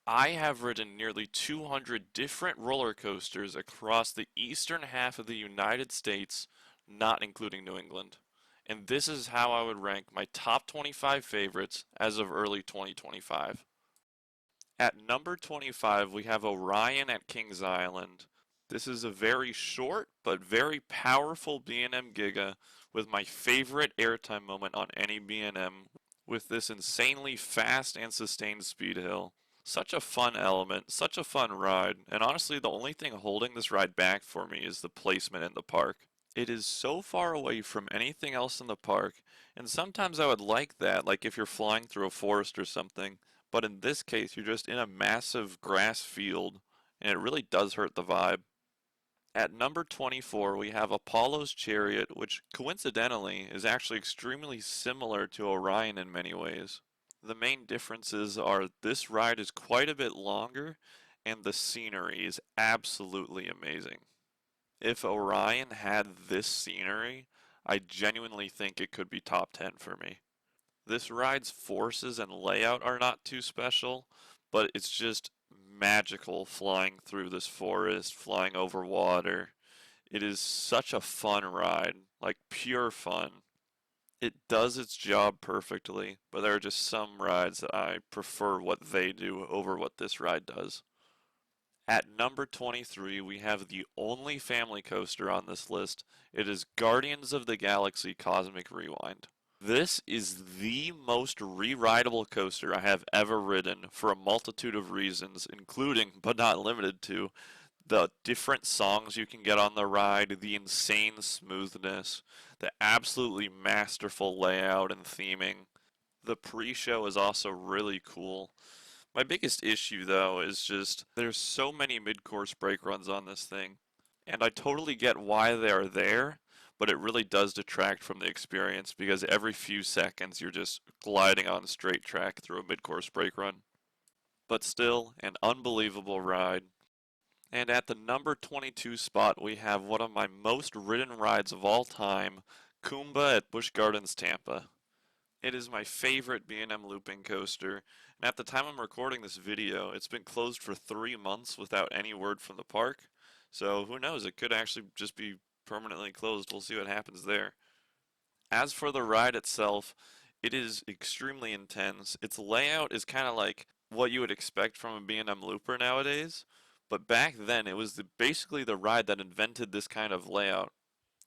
I have ridden nearly 200 different roller coasters across the eastern half of the United States, not including New England. And this is how I would rank my top 25 favorites as of early 2025. At number 25, we have Orion at Kings Island. This is a very short but very powerful B&M Giga with my favorite airtime moment on any B&M with this insanely fast and sustained speed hill. Such a fun element, such a fun ride, and honestly the only thing holding this ride back for me is the placement in the park. It is so far away from anything else in the park, and sometimes I would like that, like if you're flying through a forest or something, but in this case you're just in a massive grass field, and it really does hurt the vibe. At number 24, we have Apollo's Chariot, which coincidentally is actually extremely similar to Orion in many ways. The main differences are this ride is quite a bit longer, and the scenery is absolutely amazing. If Orion had this scenery, I genuinely think it could be top 10 for me. This ride's forces and layout are not too special, but it's just magical flying through this forest, flying over water. It is such a fun ride, like pure fun. It does its job perfectly, but there are just some rides that I prefer what they do over what this ride does. At number 23, we have the only family coaster on this list. It is Guardians of the Galaxy Cosmic Rewind. This is the most re-rideable coaster I have ever ridden for a multitude of reasons, including, but not limited to, the different songs you can get on the ride, the insane smoothness, the absolutely masterful layout and theming. The pre-show is also really cool. My biggest issue though is just there's so many mid-course brake runs on this thing, and I totally get why they are there, but it really does detract from the experience because every few seconds you're just gliding on straight track through a mid-course brake run. But still, an unbelievable ride. And at the number 22 spot, we have one of my most ridden rides of all time, Kumba at Busch Gardens, Tampa. It is my favorite B&M looping coaster, and at the time I'm recording this video, it's been closed for 3 months without any word from the park. So who knows, it could actually just be permanently closed. We'll see what happens there. As for the ride itself, it is extremely intense. Its layout is kind of like what you would expect from a B&M looper nowadays, but back then it was basically the ride that invented this kind of layout.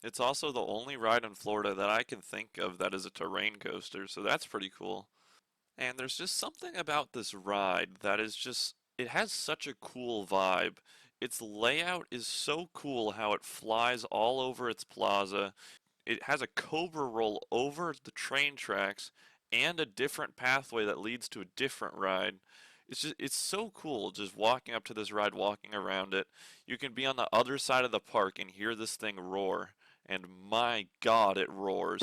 It's also the only ride in Florida that I can think of that is a terrain coaster, so that's pretty cool. And there's just something about this ride that is just, it has such a cool vibe. Its layout is so cool how it flies all over its plaza. It has a cobra roll over the train tracks and a different pathway that leads to a different ride. It's so cool just walking up to this ride, walking around it. You can be on the other side of the park and hear this thing roar, and my God, it roars.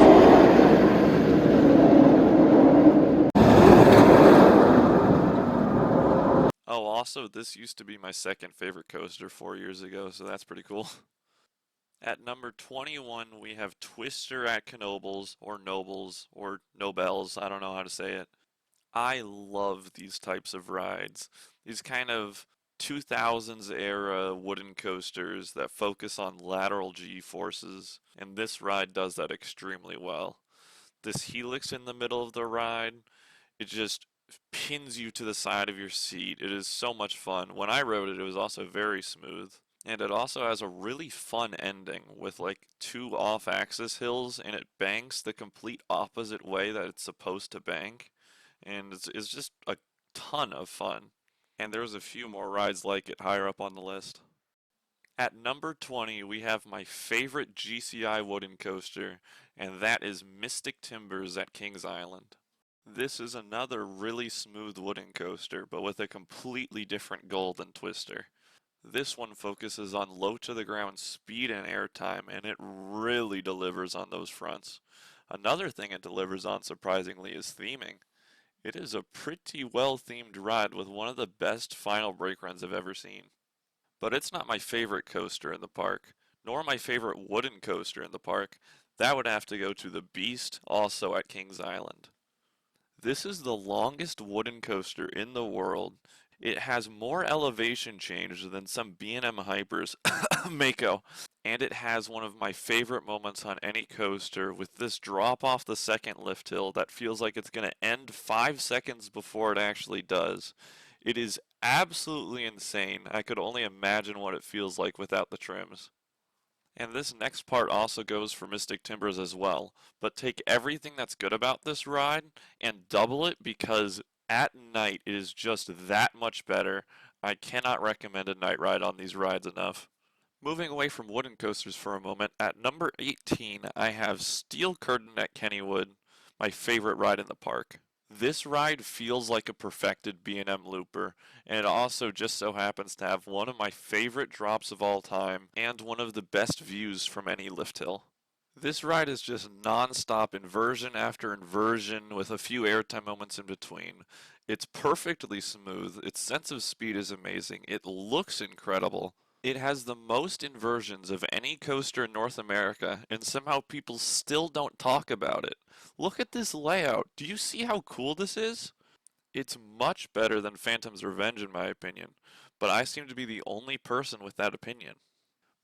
Oh, also, this used to be my second favorite coaster 4 years ago, so that's pretty cool. At number 21, we have Twister at Knoebels, or Nobles, or Nobels, I don't know how to say it. I love these types of rides. These kind of 2000s era wooden coasters that focus on lateral G forces, and this ride does that extremely well. This helix in the middle of the ride, it just pins you to the side of your seat. It is so much fun. When I rode it, it was also very smooth. And it also has a really fun ending with like two off-axis hills, and it banks the complete opposite way that it's supposed to bank. And it's just a ton of fun. And there's a few more rides like it higher up on the list. At number 20, we have my favorite GCI wooden coaster, and that is Mystic Timbers at Kings Island. This is another really smooth wooden coaster, but with a completely different goal than Twister. This one focuses on low to the ground speed and airtime, and it really delivers on those fronts. Another thing it delivers on, surprisingly, is theming. It is a pretty well themed ride with one of the best final brake runs I've ever seen. But it's not my favorite coaster in the park, nor my favorite wooden coaster in the park. That would have to go to the Beast, also at Kings Island. This is the longest wooden coaster in the world. It has more elevation change than some B&M Hypers, Mako, and it has one of my favorite moments on any coaster with this drop off the second lift hill that feels like it's going to end 5 seconds before it actually does. It is absolutely insane. I could only imagine what it feels like without the trims. And this next part also goes for Mystic Timbers as well, but take everything that's good about this ride and double it because at night it is just that much better. I cannot recommend a night ride on these rides enough. Moving away from wooden coasters for a moment, at number 18 I have Steel Curtain at Kennywood, my favorite ride in the park. This ride feels like a perfected B&M looper, and it also just so happens to have one of my favorite drops of all time and one of the best views from any lift hill. This ride is just non-stop inversion after inversion with a few airtime moments in between. It's perfectly smooth, its sense of speed is amazing, it looks incredible. It has the most inversions of any coaster in North America, and somehow people still don't talk about it. Look at this layout. Do you see how cool this is? It's much better than Phantom's Revenge in my opinion, but I seem to be the only person with that opinion.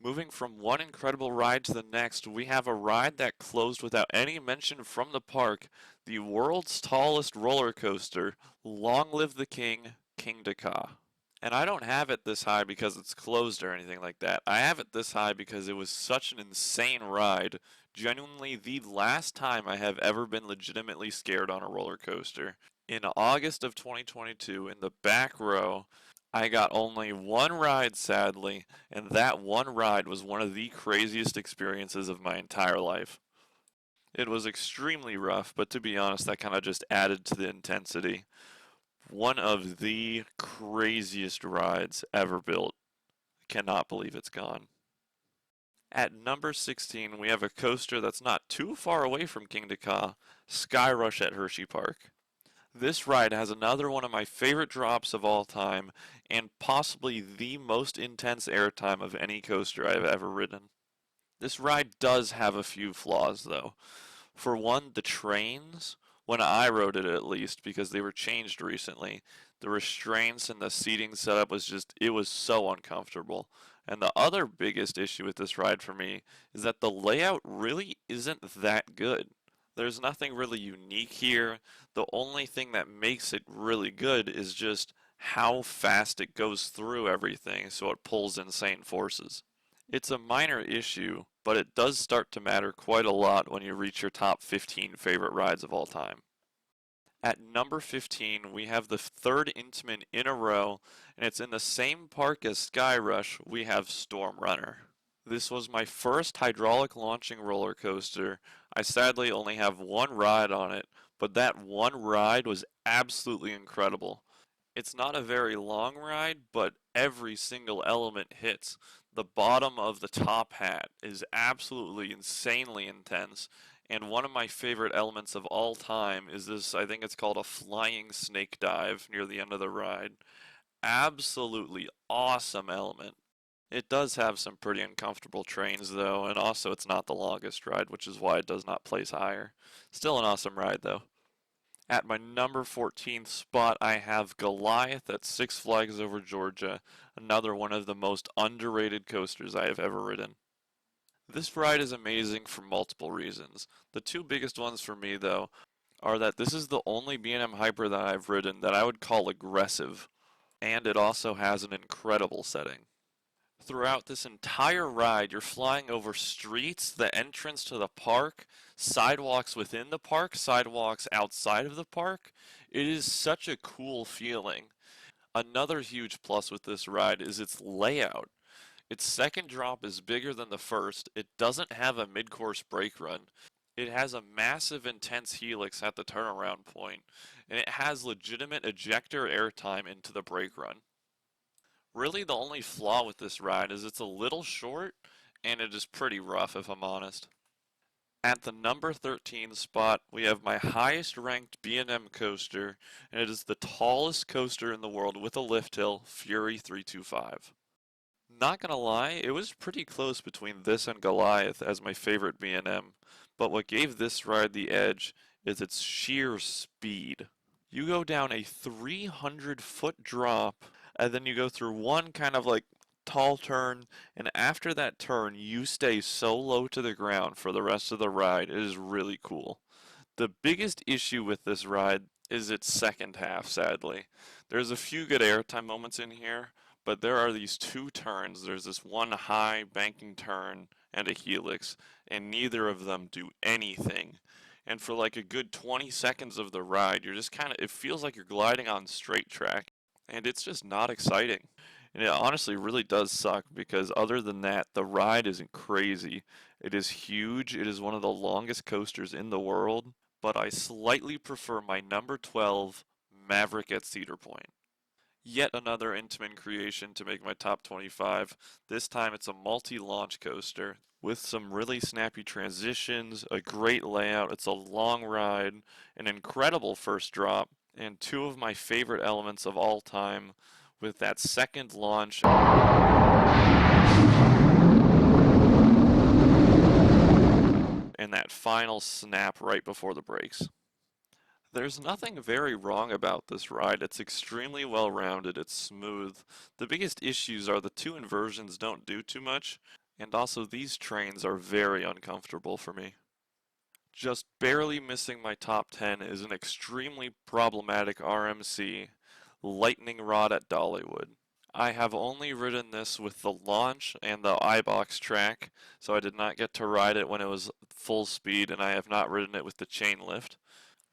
Moving from one incredible ride to the next, we have a ride that closed without any mention from the park, the world's tallest roller coaster, Long Live the King, King Ka. And I don't have it this high because it's closed or anything like that. I have it this high because it was such an insane ride. Genuinely the last time I have ever been legitimately scared on a roller coaster. In August of 2022, in the back row, I got only one ride, sadly, and that one ride was one of the craziest experiences of my entire life. It was extremely rough, but to be honest, that kind of just added to the intensity. One of the craziest rides ever built. Cannot believe it's gone. At number 16, we have a coaster that's not too far away from King Ka, Sky Rush at Hershey Park. This ride has another one of my favorite drops of all time, and possibly the most intense airtime of any coaster I've ever ridden. This ride does have a few flaws, though. For one, the trains, when I rode it at least, because they were changed recently, the restraints and the seating setup was just, it was so uncomfortable. And the other biggest issue with this ride for me is that the layout really isn't that good. There's nothing really unique here. The only thing that makes it really good is just how fast it goes through everything so it pulls insane forces. It's a minor issue, but it does start to matter quite a lot when you reach your top 15 favorite rides of all time. At number 15, we have the third Intamin in a row, and it's in the same park as Sky Rush. We have Storm Runner. This was my first hydraulic launching roller coaster. I sadly only have one ride on it, but that one ride was absolutely incredible. It's not a very long ride, but every single element hits. The bottom of the top hat is absolutely insanely intense, and one of my favorite elements of all time is this, I think it's called a flying snake dive near the end of the ride. Absolutely awesome element. It does have some pretty uncomfortable trains though, and also it's not the longest ride, which is why it does not place higher. Still an awesome ride though. At my number 14th spot, I have Goliath at Six Flags Over Georgia, another one of the most underrated coasters I have ever ridden. This ride is amazing for multiple reasons. The two biggest ones for me, though, are that this is the only B&M Hyper that I've ridden that I would call aggressive, and it also has an incredible setting. Throughout this entire ride, you're flying over streets, the entrance to the park, sidewalks within the park, sidewalks outside of the park. It is such a cool feeling. Another huge plus with this ride is its layout. Its second drop is bigger than the first. It doesn't have a mid-course brake run. It has a massive intense helix at the turnaround point, and it has legitimate ejector airtime into the brake run. Really, the only flaw with this ride is it's a little short, and it is pretty rough if I'm honest. At the number 13 spot, we have my highest ranked B&M coaster, and it is the tallest coaster in the world with a lift hill, Fury 325. Not gonna lie, it was pretty close between this and Goliath as my favorite B&M, but what gave this ride the edge is its sheer speed. You go down a 300-foot drop, and then you go through one kind of like tall turn, and after that turn, you stay so low to the ground for the rest of the ride. It is really cool. The biggest issue with this ride is its second half, sadly. There's a few good airtime moments in here, but there are these two turns. There's this one high banking turn and a helix, and neither of them do anything. And for like a good 20 seconds of the ride, you're just kind of, it feels like you're gliding on straight track, and it's just not exciting. And it honestly really does suck because other than that, the ride isn't crazy. It is huge. It is one of the longest coasters in the world, but I slightly prefer my number 12 Maverick at Cedar Point. Yet another Intamin creation to make my top 25. This time it's a multi-launch coaster with some really snappy transitions, a great layout, it's a long ride, an incredible first drop, and two of my favorite elements of all time with that second launch and that final snap right before the brakes. There's nothing very wrong about this ride. It's extremely well rounded, it's smooth. The biggest issues are the two inversions don't do too much, and also these trains are very uncomfortable for me. Just barely missing my top 10 is an extremely problematic RMC, Lightning Rod at Dollywood. I have only ridden this with the launch and the iBox track, so I did not get to ride it when it was full speed, and I have not ridden it with the chain lift.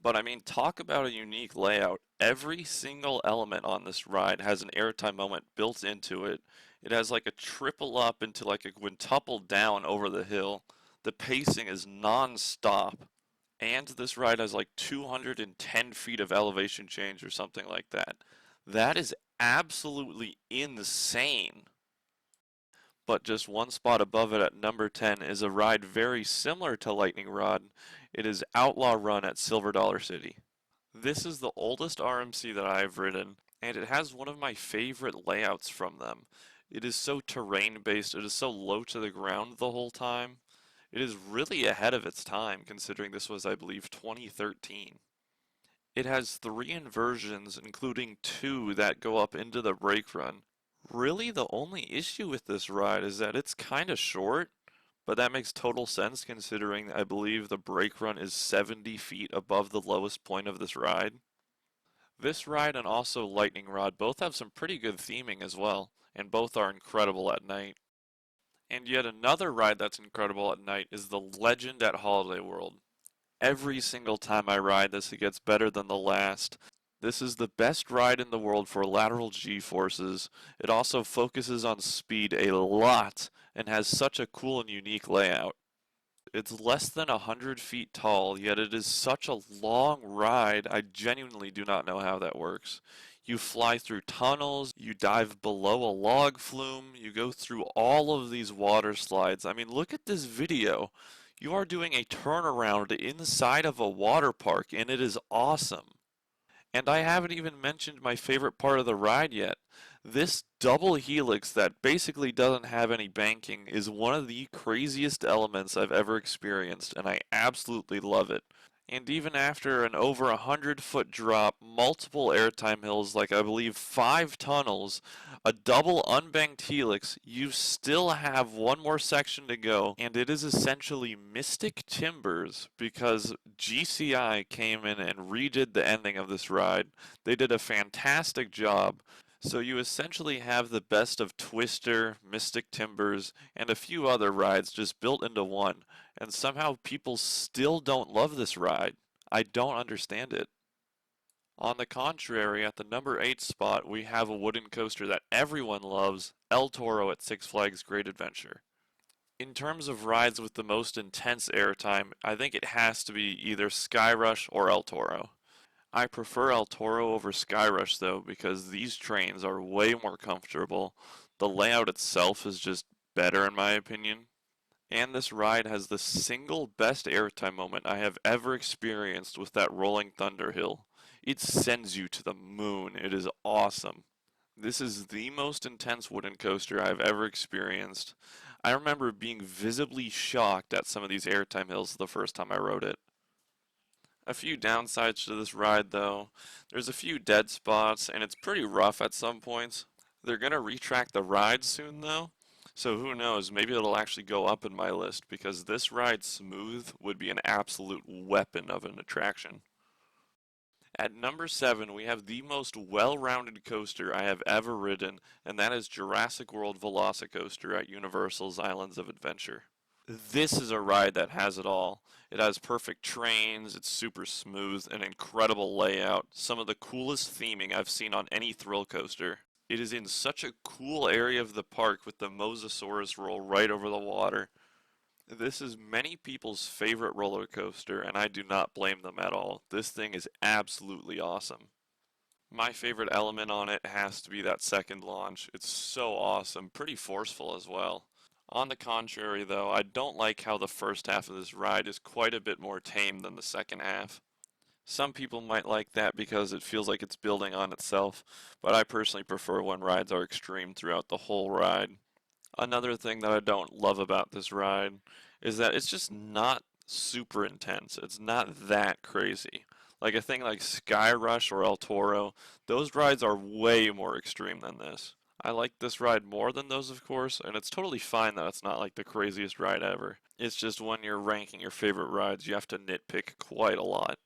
But I mean, talk about a unique layout. Every single element on this ride has an airtime moment built into it. It has like a triple up into like a quintuple down over the hill. The pacing is non-stop. And this ride has like 210 feet of elevation change or something like that. That is absolutely insane. But just one spot above it at number 10 is a ride very similar to Lightning Rod. It is Outlaw Run at Silver Dollar City. This is the oldest RMC that I have ridden, and it has one of my favorite layouts from them. It is so terrain based, it is so low to the ground the whole time. It is really ahead of its time considering this was, I believe, 2013. It has three inversions, including two that go up into the brake run. Really, the only issue with this ride is that it's kind of short, but that makes total sense considering I believe the brake run is 70 feet above the lowest point of this ride. This ride and also Lightning Rod both have some pretty good theming as well, and both are incredible at night. And yet another ride that's incredible at night is the Legend at Holiday World. Every single time I ride this, it gets better than the last. This is the best ride in the world for lateral G-forces. It also focuses on speed a lot and has such a cool and unique layout. It's less than 100 feet tall, yet it is such a long ride, I genuinely do not know how that works. You fly through tunnels, you dive below a log flume, you go through all of these water slides. I mean, look at this video. You are doing a turnaround inside of a water park, and it is awesome. And I haven't even mentioned my favorite part of the ride yet. This double helix that basically doesn't have any banking is one of the craziest elements I've ever experienced, and I absolutely love it. And even after an over 100-foot drop, multiple airtime hills, like I believe 5 tunnels, a double unbanked helix, you still have one more section to go, and it is essentially Mystic Timbers because GCI came in and redid the ending of this ride. They did a fantastic job. So you essentially have the best of Twister, Mystic Timbers, and a few other rides just built into one, and somehow people still don't love this ride. I don't understand it. On the contrary, at the number 8 spot, we have a wooden coaster that everyone loves, El Toro at Six Flags Great Adventure. In terms of rides with the most intense airtime, I think it has to be either Skyrush or El Toro. I prefer El Toro over Skyrush though because these trains are way more comfortable. The layout itself is just better in my opinion. And this ride has the single best airtime moment I have ever experienced with that Rolling Thunder hill. It sends you to the moon. It is awesome. This is the most intense wooden coaster I've ever experienced. I remember being visibly shocked at some of these airtime hills the first time I rode it. A few downsides to this ride though. There's a few dead spots and it's pretty rough at some points. They're gonna retrack the ride soon though, so who knows, maybe it'll actually go up in my list because this ride smooth would be an absolute weapon of an attraction. At number 7, we have the most well-rounded coaster I have ever ridden, and that is Jurassic World Velocicoaster at Universal's Islands of Adventure. This is a ride that has it all. It has perfect trains, it's super smooth, an incredible layout, some of the coolest theming I've seen on any thrill coaster. It is in such a cool area of the park with the Mosasaurus roll right over the water. This is many people's favorite roller coaster, and I do not blame them at all. This thing is absolutely awesome. My favorite element on it has to be that second launch. It's so awesome, pretty forceful as well. On the contrary, though, I don't like how the first half of this ride is quite a bit more tame than the second half. Some people might like that because it feels like it's building on itself, but I personally prefer when rides are extreme throughout the whole ride. Another thing that I don't love about this ride is that it's just not super intense. It's not that crazy. Like a thing like Sky Rush or El Toro, those rides are way more extreme than this. I like this ride more than those, of course, and it's totally fine that it's not like the craziest ride ever. It's just when you're ranking your favorite rides, you have to nitpick quite a lot.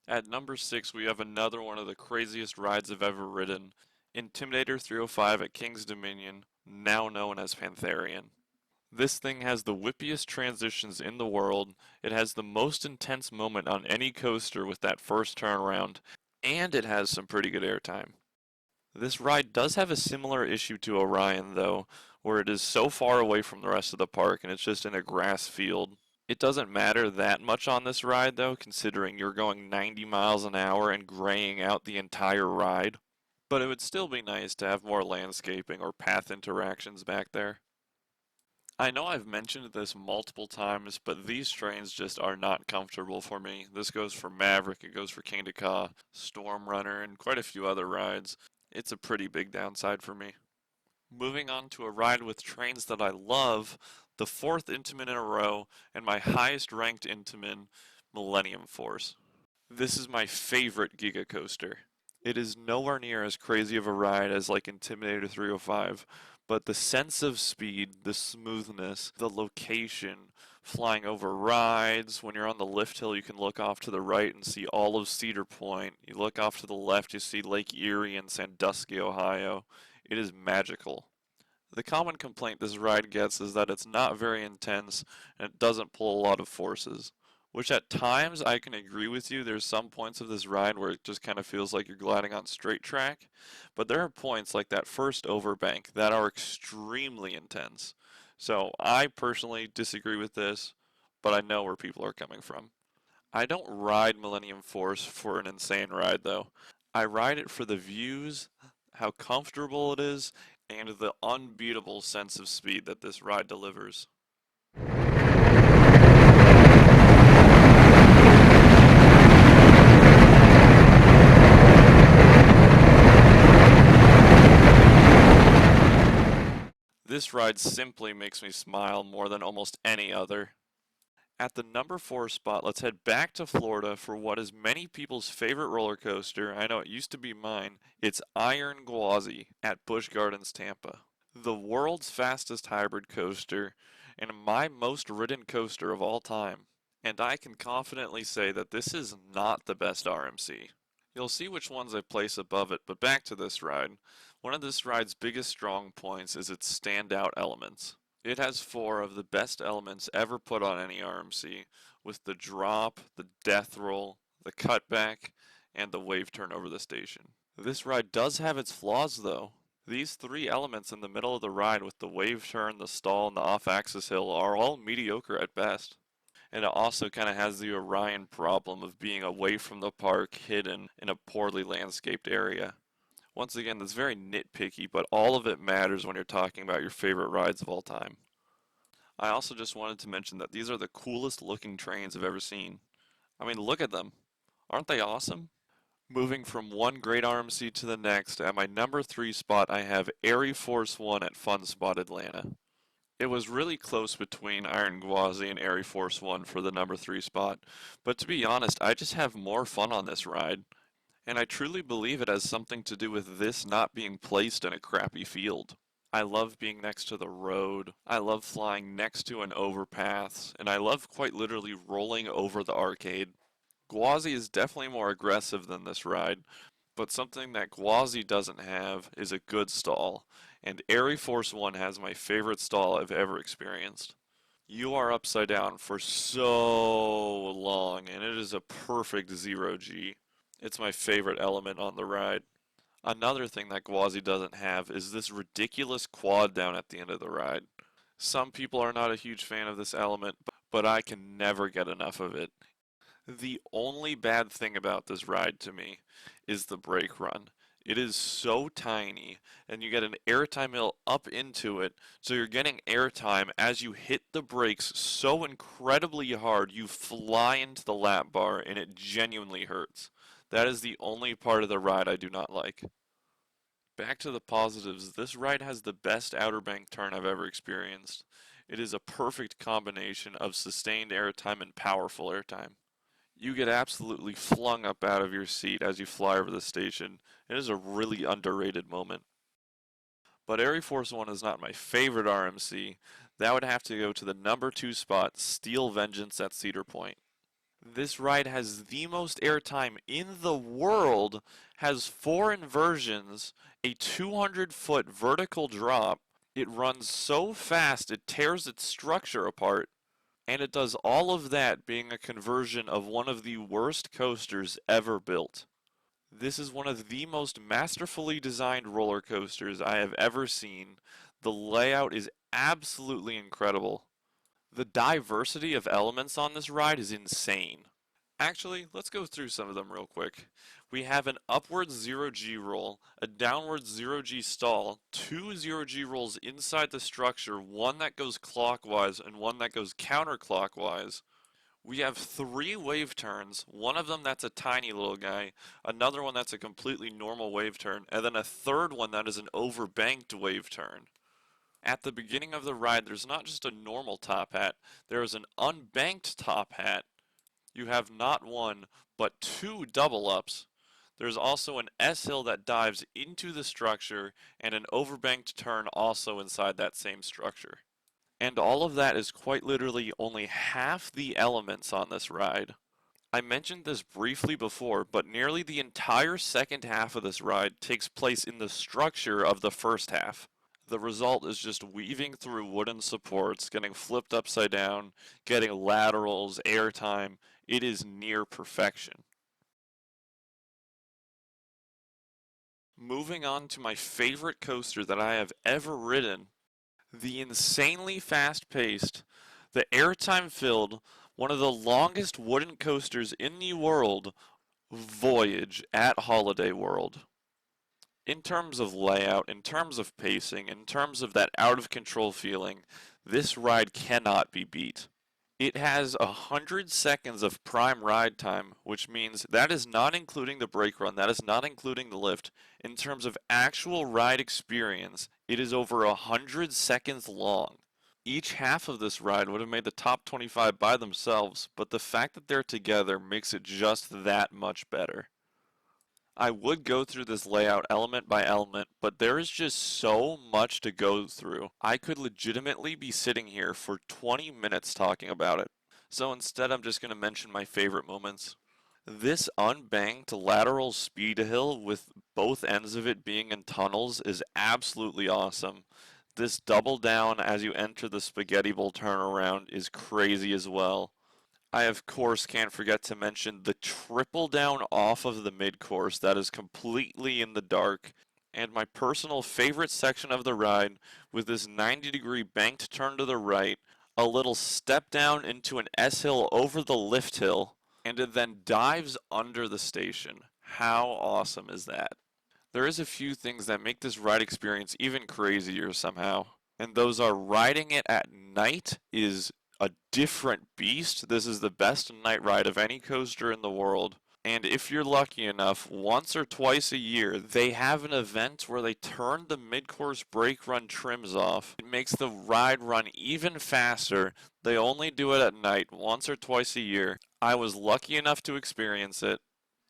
At number 6, we have another one of the craziest rides I've ever ridden, Intimidator 305 at King's Dominion, now known as Pantherian. This thing has the whippiest transitions in the world, it has the most intense moment on any coaster with that first turnaround, and it has some pretty good airtime. This ride does have a similar issue to Orion though, where it is so far away from the rest of the park and it's just in a grass field. It doesn't matter that much on this ride though, considering you're going 90 miles an hour and graying out the entire ride. But it would still be nice to have more landscaping or path interactions back there. I know I've mentioned this multiple times, but these trains just are not comfortable for me. This goes for Maverick, it goes for King Ka, Storm Runner, and quite a few other rides. It's a pretty big downside for me. Moving on to a ride with trains that I love, the fourth Intamin in a row, and my highest ranked Intamin, Millennium Force. This is my favorite Giga Coaster. It is nowhere near as crazy of a ride as like Intimidator 305, but the sense of speed, the smoothness, the location, flying over rides, when you're on the lift hill you can look off to the right and see all of Cedar Point. You look off to the left, you see Lake Erie and Sandusky, Ohio. It is magical. The common complaint this ride gets is that it's not very intense and it doesn't pull a lot of forces. Which at times I can agree with you. There's some points of this ride where it just kind of feels like you're gliding on straight track. But there are points like that first overbank that are extremely intense. So I personally disagree with this, but I know where people are coming from. I don't ride Millennium Force for an insane ride though. I ride it for the views, how comfortable it is, and the unbeatable sense of speed that this ride delivers. This ride simply makes me smile more than almost any other. At the number 4 spot, let's head back to Florida for what is many people's favorite roller coaster. I know it used to be mine. It's Iron Gwazi at Busch Gardens, Tampa. The world's fastest hybrid coaster and my most ridden coaster of all time. And I can confidently say that this is not the best RMC. You'll see which ones I place above it, but back to this ride. One of this ride's biggest strong points is its standout elements. It has 4 of the best elements ever put on any RMC, with the drop, the death roll, the cutback, and the wave turn over the station. This ride does have its flaws though. These 3 elements in the middle of the ride with the wave turn, the stall, and the off-axis hill are all mediocre at best. And it also kind of has the Orion problem of being away from the park, hidden in a poorly landscaped area. Once again, that's very nitpicky, but all of it matters when you're talking about your favorite rides of all time. I also just wanted to mention that these are the coolest looking trains I've ever seen. I mean, look at them. Aren't they awesome? Moving from one great RMC to the next, at my number 3 spot I have Airy Force 1 at Fun Spot Atlanta. It was really close between Iron Gwazi and Air Force One for the number 3 spot, but to be honest, I just have more fun on this ride, and I truly believe it has something to do with this not being placed in a crappy field. I love being next to the road, I love flying next to an overpass, and I love quite literally rolling over the arcade. Gwazi is definitely more aggressive than this ride, but something that Gwazi doesn't have is a good stall, and Air Force One has my favorite stall I've ever experienced. You are upside down for so long, and it is a perfect zero G. It's my favorite element on the ride. Another thing that Gwazi doesn't have is this ridiculous quad down at the end of the ride. Some people are not a huge fan of this element, but I can never get enough of it. The only bad thing about this ride to me is the brake run. It is so tiny, and you get an airtime hill up into it, so you're getting airtime as you hit the brakes so incredibly hard you fly into the lap bar, and it genuinely hurts. That is the only part of the ride I do not like. Back to the positives, this ride has the best outer bank turn I've ever experienced. It is a perfect combination of sustained airtime and powerful airtime. You get absolutely flung up out of your seat as you fly over the station. It is a really underrated moment. But Air Force One is not my favorite RMC. That would have to go to the number 2 spot, Steel Vengeance at Cedar Point. This ride has the most airtime in the world, has 4 inversions, a 200-foot vertical drop. It runs so fast it tears its structure apart. And it does all of that being a conversion of one of the worst coasters ever built. This is one of the most masterfully designed roller coasters I have ever seen. The layout is absolutely incredible. The diversity of elements on this ride is insane. Actually, let's go through some of them real quick. We have an upwards 0G roll, a downwards 0G stall, two 0G rolls inside the structure, one that goes clockwise and one that goes counterclockwise. We have three wave turns, one of them that's a tiny little guy, another one that's a completely normal wave turn, and then a third one that is an overbanked wave turn. At the beginning of the ride, there's not just a normal top hat, there is an unbanked top hat. You have not one, but two double ups. There's also an S-hill that dives into the structure, and an overbanked turn also inside that same structure. And all of that is quite literally only half the elements on this ride. I mentioned this briefly before, but nearly the entire second half of this ride takes place in the structure of the first half. The result is just weaving through wooden supports, getting flipped upside down, getting laterals, airtime. It is near perfection. Moving on to my favorite coaster that I have ever ridden, the insanely fast-paced, the airtime filled, one of the longest wooden coasters in the world, Voyage at Holiday World. In terms of layout, in terms of pacing, in terms of that out of control feeling, this ride cannot be beat. It has 100 seconds of prime ride time, which means that is not including the brake run, that is not including the lift. In terms of actual ride experience, it is over 100 seconds long. Each half of this ride would have made the top 25 by themselves, but the fact that they're together makes it just that much better. I would go through this layout element by element, but there is just so much to go through. I could legitimately be sitting here for 20 minutes talking about it. So instead, I'm just going to mention my favorite moments. This unbanked lateral speed hill with both ends of it being in tunnels is absolutely awesome. This double down as you enter the spaghetti bowl turnaround is crazy as well. I, of course, can't forget to mention the triple down off of the mid-course that is completely in the dark, and my personal favorite section of the ride with this 90-degree banked turn to the right, a little step down into an S-hill over the lift hill, and it then dives under the station. How awesome is that? There is a few things that make this ride experience even crazier somehow, and those are riding it at night is a different beast. This is the best night ride of any coaster in the world. And if you're lucky enough, once or twice a year, they have an event where they turn the mid-course brake run trims off. It makes the ride run even faster. They only do it at night, once or twice a year. I was lucky enough to experience it,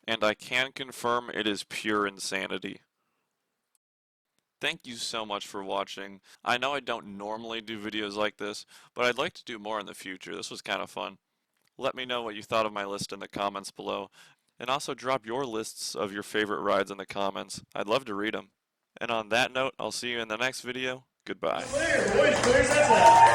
and I can confirm it is pure insanity. Thank you so much for watching. I know I don't normally do videos like this, but I'd like to do more in the future. This was kind of fun. Let me know what you thought of my list in the comments below, and also drop your lists of your favorite rides in the comments. I'd love to read them. And on that note, I'll see you in the next video. Goodbye. Clear, boys, clear, that's that.